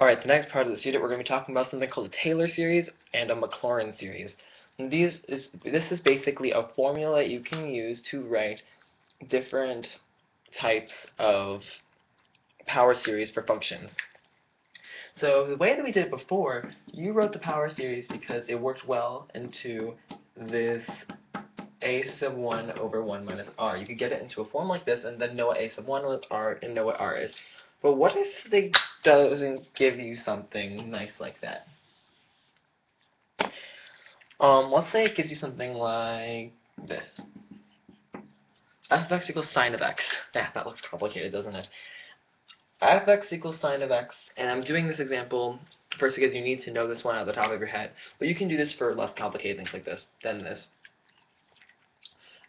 Alright, the next part of this unit we're going to be talking about something called a Taylor series and a Maclaurin series. And this is basically a formula you can use to write different types of power series for functions. So the way that we did it before, you wrote the power series because it worked well into this a sub 1 over 1 minus r. You could get it into a form like this and then know what a sub 1 was r and know what r is. But what if it doesn't give you something nice like that? Let's say it gives you something like this. F of x equals sine of x. Yeah, that looks complicated, doesn't it? F of x equals sine of x, and I'm doing this example first because you need to know this one at the top of your head, but you can do this for less complicated things like this than this.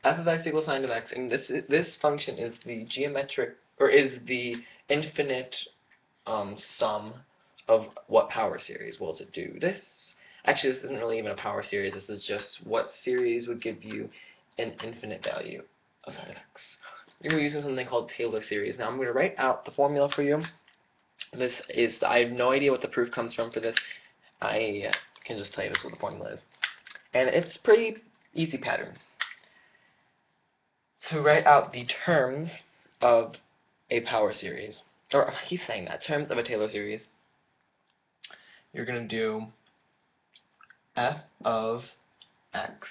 F of x equals sine of x, and this function is the geometric, or is the infinite sum of what power series? Well, to do this, actually this isn't really even a power series, this is just what series would give you an infinite value of sine of x. You're using something called Taylor series. Now I'm going to write out the formula for you. This is, I have no idea what the proof comes from for this. I can just tell you this is what the formula is. And it's pretty easy pattern. To write out the terms of a power series, or I keep saying that, terms of a Taylor series, you're going to do f of x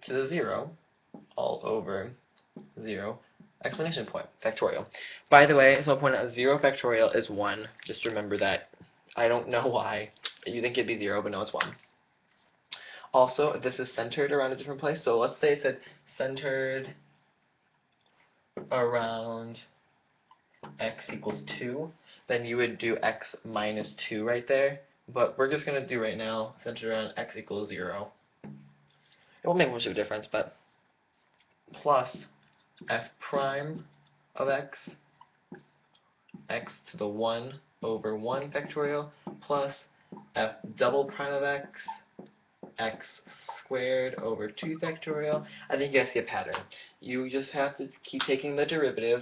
to the 0 all over 0 exclamation point factorial. By the way, so I'll point out 0 factorial is 1. Just remember that. I don't know why you think it'd be 0, but no, it's 1. Also, this is centered around a different place. So let's say it said centered around x equals 2, then you would do x minus 2 right there. But we're just going to do right now centered around x equals 0. It won't make much of a difference, but plus f prime of x to the 1 over 1 factorial, plus f double prime of x squared over 2 factorial. I think you guys see a pattern. You just have to keep taking the derivative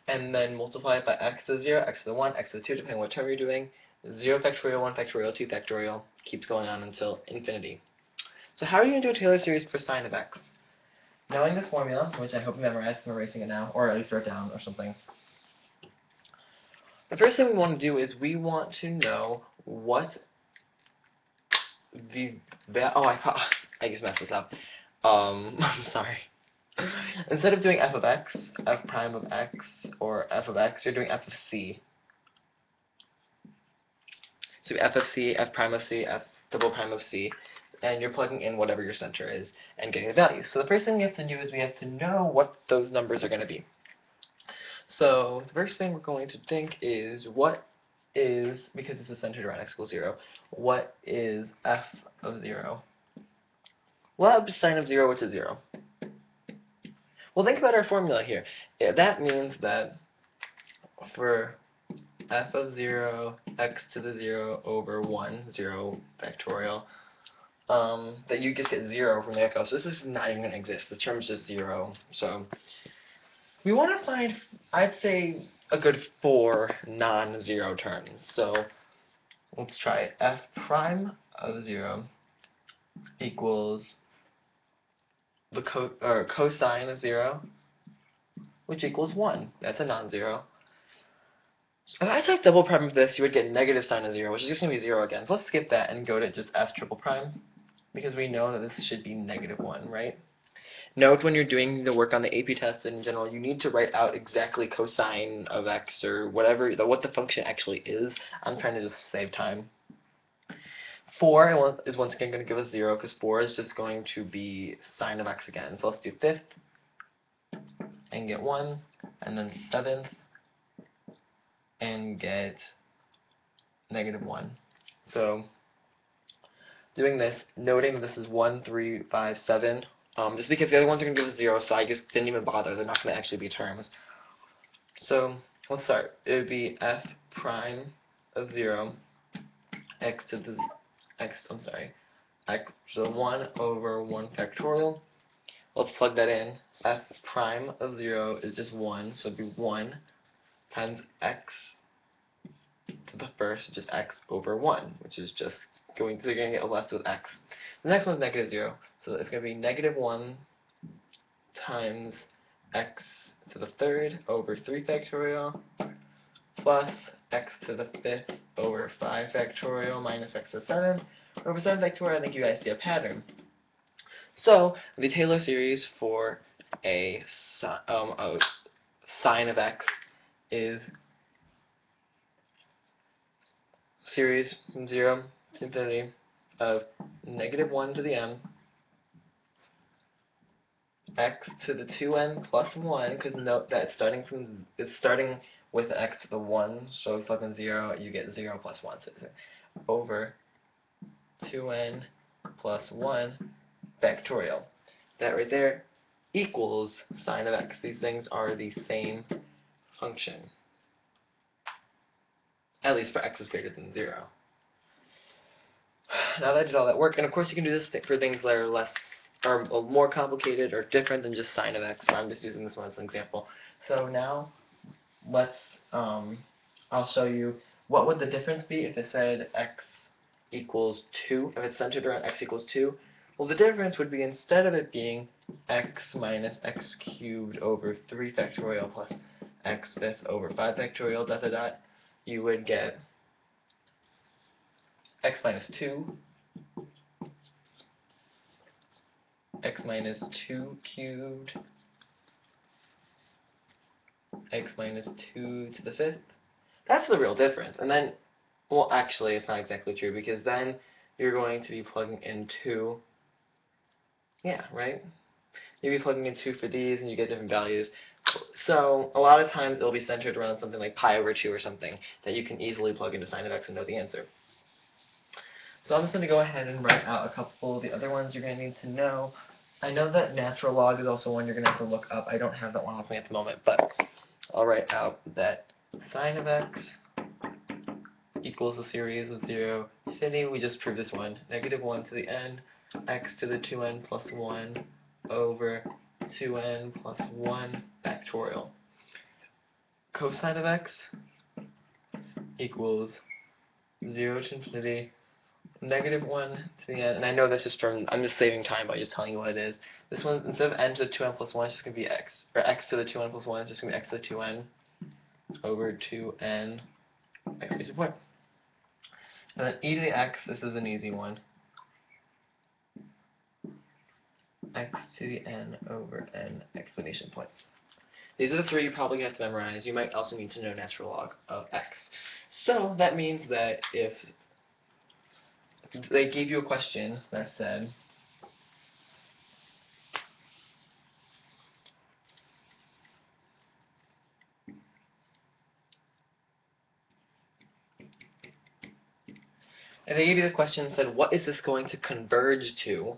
and then multiply it by x to the 0, x to the 1, x to the 2, depending on what term you're doing. 0 factorial, 1 factorial, 2 factorial, keeps going on until infinity. So how are you going to do a Taylor series for sine of x? Knowing this formula, which I hope you memorized, I'm erasing it now, or at least write down or something. The first thing we want to do is we want to know what the I just messed this up. I'm sorry. Instead of doing f of x, f prime of x, or f of x, you're doing f of c. So f of c, f prime of c, f double prime of c, and you're plugging in whatever your center is and getting the values. So the first thing we have to do is we have to know what those numbers are going to be. So the first thing we're going to think is what is, because this is centered around x equals 0, what is f of 0? Well, that would be sine of 0, which is 0. Well, think about our formula here. That means that for f of 0, x to the 0 over 1, 0 factorial, that you just get 0 from the echo. So this is not even going to exist. The term's just 0. So we want to find, I'd say, a good 4 non-zero terms. So let's try it. F prime of 0 equals the cosine of 0, which equals 1. That's a non-zero. If I took double prime of this, you would get negative sine of 0, which is just going to be 0 again. So let's skip that and go to just f triple prime, because we know that this should be negative 1, right? Note when you're doing the work on the AP test in general, you need to write out exactly cosine of x or whatever, what the function actually is. I'm trying to just save time. 4 is once again going to give us 0, because 4 is just going to be sine of x again. So let's do 5th and get 1, and then 7th and get negative 1. So doing this, noting this is 1, 3, 5, 7, just because the other ones are going to give us 0, so I just didn't even bother. They're not going to actually be terms. So let's start. It would be f prime of 0, x to the x to the 1 over 1 factorial. Let's plug that in. f prime of 0 is just 1, so it'd be 1 times x to the first, which is x over 1, which is just going, so you're going to get left with x. The next one's negative 0, so it's going to be negative 1 times x to the third over 3 factorial plus x to the fifth over 5 factorial minus x to the 7 over 7 factorial. I think you guys see a pattern. So the Taylor series for a sine of x is series from 0 to infinity of negative 1 to the n, x to the 2n plus 1, because note that it's starting with x to the 1, so it's less than 0, you get 0 plus 1, so over 2n plus 1 factorial. That right there equals sine of x. These things are the same function, at least for x is greater than 0. Now that I did all that work, and of course you can do this for things that are less or more complicated or different than just sine of x. So I'm just using this one as an example. So now let's I'll show you what would the difference be if it said x equals 2, if it's centered around x equals 2. Well, the difference would be, instead of it being x minus x cubed over 3 factorial plus x fifth over 5 factorial dot dot dot, you would get x minus 2, x minus 2 cubed, x minus 2 to the fifth. That's the real difference. And then, well, actually, it's not exactly true, because then you're going to be plugging in 2. Yeah, right? You'll be plugging in 2 for these, and you get different values. So a lot of times it'll be centered around something like pi over 2 or something that you can easily plug into sine of x and know the answer. So I'm just going to go ahead and write out a couple of the other ones you're going to need to know. I know that natural log is also one you're going to have to look up. I don't have that one with me at the moment, but I'll write out that sine of x equals a series of 0 to infinity. We just proved this one. Negative 1 to the n, x to the 2n plus 1 over 2n plus 1 factorial. Cosine of x equals 0 to infinity, negative 1 to the n, and I know this is from, I'm just saving time by just telling you what it is. This one, instead of n to the 2n plus 1, it's just going to be x, or x to the 2n plus 1, it's just going to be x to the 2n over 2n x raised to 4. And then e to the x, this is an easy one. X to the n over n explanation point. These are the three you probably have to memorize. You might also need to know natural log of x. So that means that if they gave you a question that said, if they gave you this question and said, what is this going to converge to?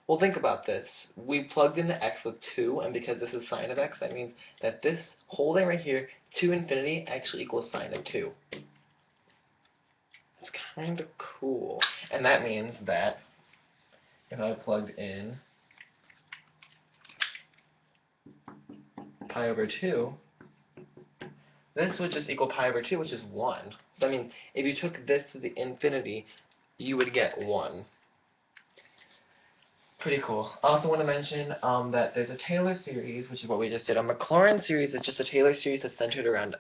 Well, think about this. We plugged into x with 2, and because this is sine of x, that means that this whole thing right here, to infinity, actually equals sine of 2. It's kind of cool. And that means that if I plugged in pi over 2, this would just equal pi over 2, which is 1. So, I mean, if you took this to the infinity, you would get 1. Pretty cool. I also want to mention that there's a Taylor series, which is what we just did. A Maclaurin series is just a Taylor series that's centered around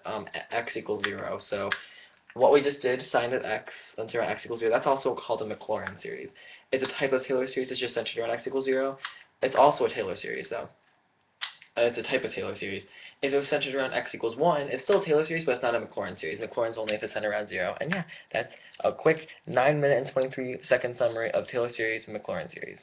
x equals 0. So what we just did, sine of x centered around x equals 0, that's also called a Maclaurin series. It's a type of Taylor series that's just centered around x equals 0. It's also a Taylor series, though. It's a type of Taylor series. If it was centered around x equals 1, it's still a Taylor series, but it's not a Maclaurin series. Maclaurin's only if it's centered around 0. And yeah, that's a quick 9-minute and 23-second summary of Taylor series and Maclaurin series.